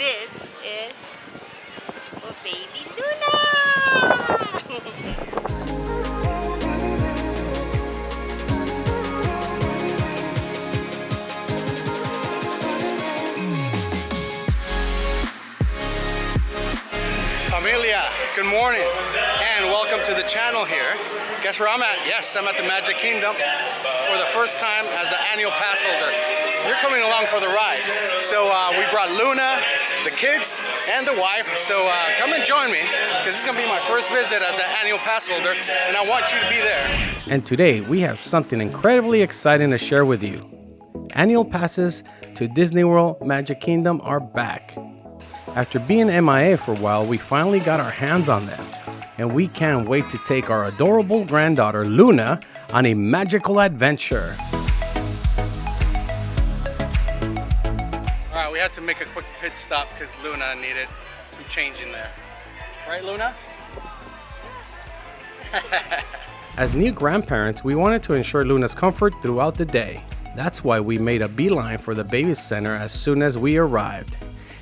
This is for baby Luna. Amelia, good morning and welcome to the channel here. Guess where I'm at? Yes, I'm at the Magic Kingdom for the first time as an annual pass holder. You're coming along for the ride. So we brought Luna, the kids, and the wife. So come and join me because this is going to be my first visit as an annual pass holder and I want you to be there. And today we have something incredibly exciting to share with you. Annual passes to Disney World Magic Kingdom are back. After being MIA for a while, we finally got our hands on them. And we can't wait to take our adorable granddaughter, Luna, on a magical adventure. All right, we had to make a quick pit stop because Luna needed some change in there. Right, Luna? As new grandparents, we wanted to ensure Luna's comfort throughout the day. That's why we made a beeline for the baby center as soon as we arrived.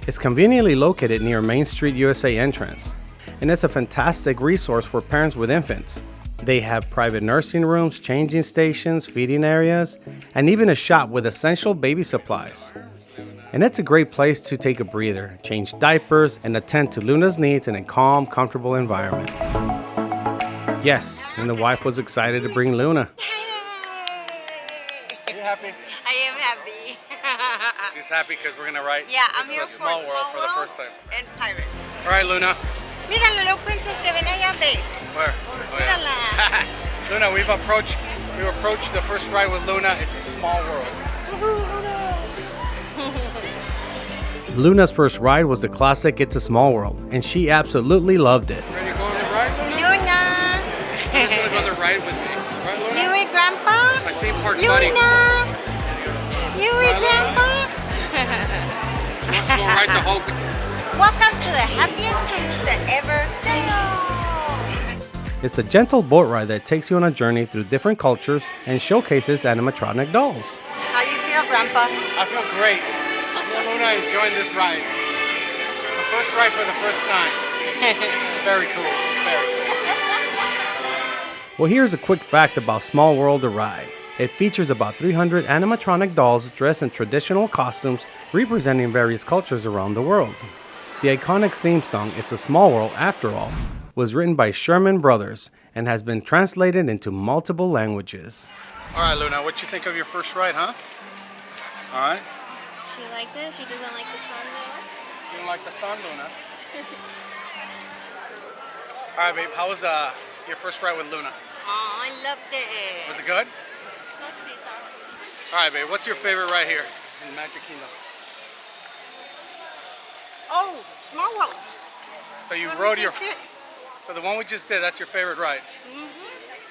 It's conveniently located near Main Street USA entrance, and it's a fantastic resource for parents with infants. They have private nursing rooms, changing stations, feeding areas, and even a shop with essential baby supplies. And it's a great place to take a breather, change diapers, and attend to Luna's needs in a calm, comfortable environment. Yes, and the wife was excited to bring Luna. Are you happy? I am happy. She's happy because we're gonna write Yeah, I'm It's here a Small World for the first time. And Pirates. All right, Luna. Mira la little princess que ven allá, babe. Where? Oh, yeah. Luna, we've approached the first ride with Luna. It's a small world. Luna's first ride was the classic It's a Small World, and she absolutely loved it. Ready to go on the ride, Luna? Luna. Luna's gonna go on the ride with me. Right, Luna? You with Grandpa? My theme park buddy. Luna. You with Grandpa? She wants to go ride the Hulk. Welcome to the happiest cruise that ever sailed. It's a gentle boat ride that takes you on a journey through different cultures and showcases animatronic dolls. How you feel, Grandpa? I feel great. Me and Luna enjoying this ride. The first ride for the first time. Very cool. Very cool. Well, here's a quick fact about Small World the ride. It features about 300 animatronic dolls dressed in traditional costumes representing various cultures around the world. The iconic theme song, It's a Small World After All, was written by Sherman Brothers and has been translated into multiple languages. All right, Luna, what you think of your first ride, huh? All right. She liked it. She doesn't like the sun though. You don't like the sun, Luna? All right, babe. How was your first ride with Luna? Oh, I loved it. Was it good? All right, babe. What's your favorite ride here in Magic Kingdom? Oh, Small World. So you What rode we your. just did. So the one we just did, that's your favorite ride.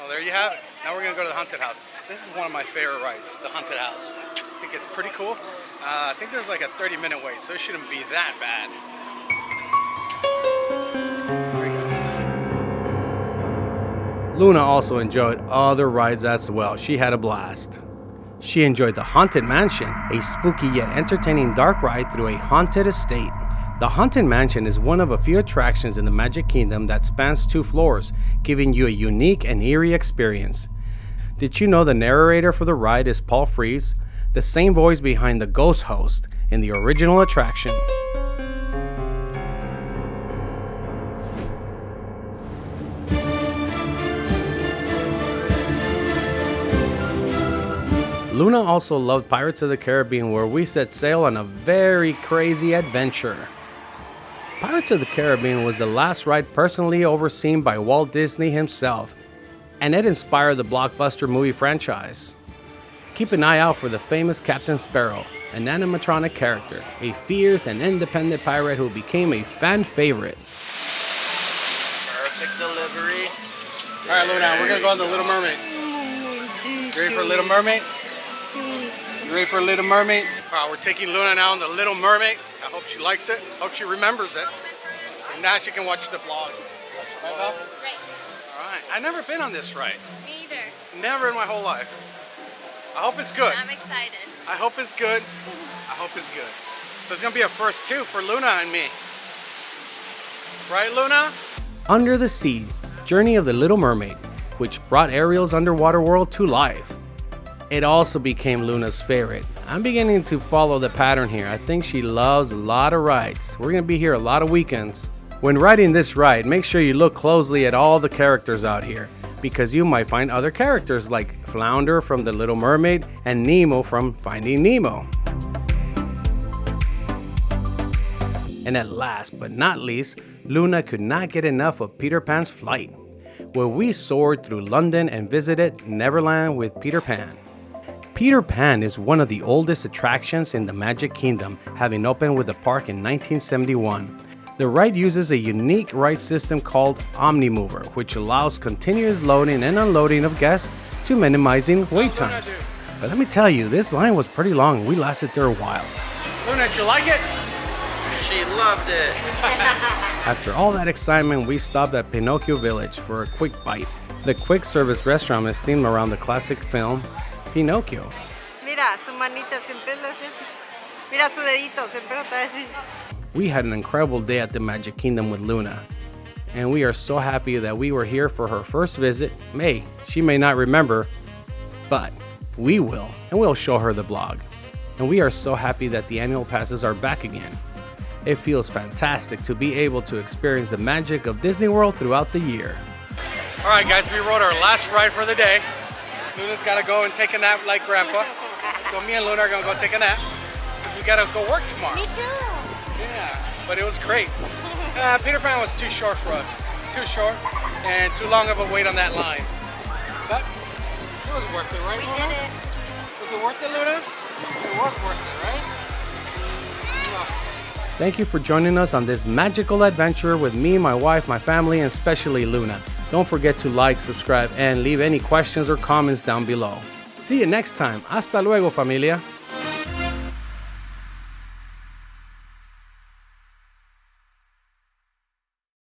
Oh, there you have it. Now we're gonna go to the haunted house. This is one of my favorite rides, the haunted house. I think it's pretty cool. I think there's like a 30-minute wait, so it shouldn't be that bad. Luna also enjoyed other rides as well. She had a blast. She enjoyed the Haunted Mansion, a spooky yet entertaining dark ride through a haunted estate. The Haunted Mansion is one of a few attractions in the Magic Kingdom that spans 2 floors, giving you a unique and eerie experience. Did you know the narrator for the ride is Paul Frees, the same voice behind the ghost host in the original attraction? Luna also loved Pirates of the Caribbean, where we set sail on a very crazy adventure. Pirates of the Caribbean was the last ride personally overseen by Walt Disney himself, and it inspired the blockbuster movie franchise. Keep an eye out for the famous Captain Sparrow, an animatronic character, a fierce and independent pirate who became a fan favorite. Perfect delivery. All right, Luna, we're gonna go on the Little Mermaid. You ready for Little Mermaid? You ready for Little Mermaid? All right, we're taking Luna now on the Little Mermaid. I hope she likes it. Hope she remembers it. And now she can watch the vlog. Right, Belle? Right. All right. I've never been on this ride. Me either. Never in my whole life. I hope it's good. I'm excited. I hope it's good. I hope it's good. So it's gonna be a first too for Luna and me. Right, Luna? Under the Sea, Journey of the Little Mermaid, which brought Ariel's underwater world to life. It also became Luna's favorite. I'm beginning to follow the pattern here. I think she loves a lot of rides. We're gonna be here a lot of weekends. When riding this ride, make sure you look closely at all the characters out here, because you might find other characters like Flounder from The Little Mermaid and Nemo from Finding Nemo. And at last but not least, Luna could not get enough of Peter Pan's flight, where we soared through London and visited Neverland with Peter Pan. Peter Pan is one of the oldest attractions in the Magic Kingdom, having opened with the park in 1971. The ride uses a unique ride system called Omnimover, which allows continuous loading and unloading of guests to minimizing wait times. But let me tell you, this line was pretty long. We lasted there a while. Luna, did you like it? She loved it. After all that excitement, we stopped at Pinocchio Village for a quick bite. The quick service restaurant is themed around the classic film Pinocchio. Mira, su manita siempre lo hace. Mira su dedito, siempre lo está así. We had an incredible day at the Magic Kingdom with Luna, and we are so happy that we were here for her first visit. She may not remember, but we will, and we'll show her the blog. And we are so happy that the annual passes are back again. It feels fantastic to be able to experience the magic of Disney World throughout the year. All right, guys, we rode our last ride for the day. Luna's got to go and take a nap like Grandpa. So me and Luna are going to go take a nap because we got to go work tomorrow. Me too. Yeah, but it was great. Peter Pan was too short for us. Too short and too long of a wait on that line. But it was worth it, right, We Luna? did it. Was it worth it, Luna? It was worth it, right? Thank you for joining us on this magical adventure with me, my wife, my family, and especially Luna. Don't forget to like, subscribe, and leave any questions or comments down below. See you next time. Hasta luego, familia.